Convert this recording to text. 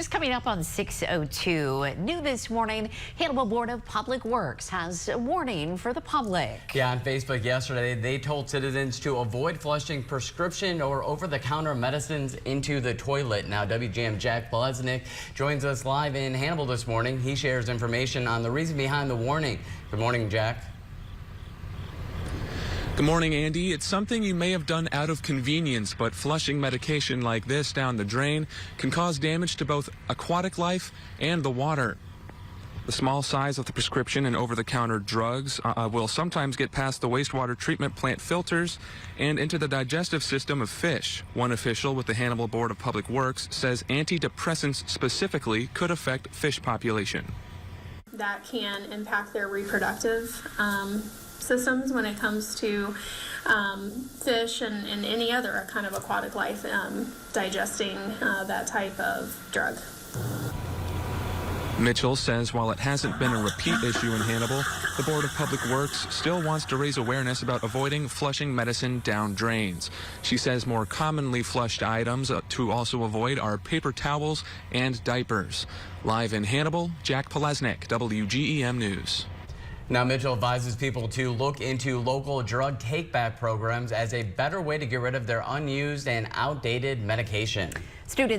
Just coming up on 6:02, new this morning, Hannibal Board of Public Works has a warning for the public. Yeah, on Facebook yesterday, they told citizens to avoid flushing prescription or over-the-counter medicines into the toilet. Now, WGM Jack Plesnick joins us live in Hannibal this morning. He shares information on the reason behind the warning. Good morning, Jack. Good morning, Andy. It's something you may have done out of convenience, but flushing medication like this down the drain can cause damage to both aquatic life and the water. The small size of the prescription and over-the-counter drugs will sometimes get past the wastewater treatment plant filters and into the digestive system of fish. One official with the Hannibal Board of Public Works says antidepressants specifically could affect fish population. That can impact their reproductive systems when it comes to fish and any other kind of aquatic life digesting that type of drug. Mitchell says while it hasn't been a repeat issue in Hannibal, the Board of Public Works still wants to raise awareness about avoiding flushing medicine down drains. She says more commonly flushed items to also avoid are paper towels and diapers. Live in Hannibal, Jack Plesnick, WGEM News. Now, Mitchell advises people to look into local drug take-back programs as a better way to get rid of their unused and outdated medication. Students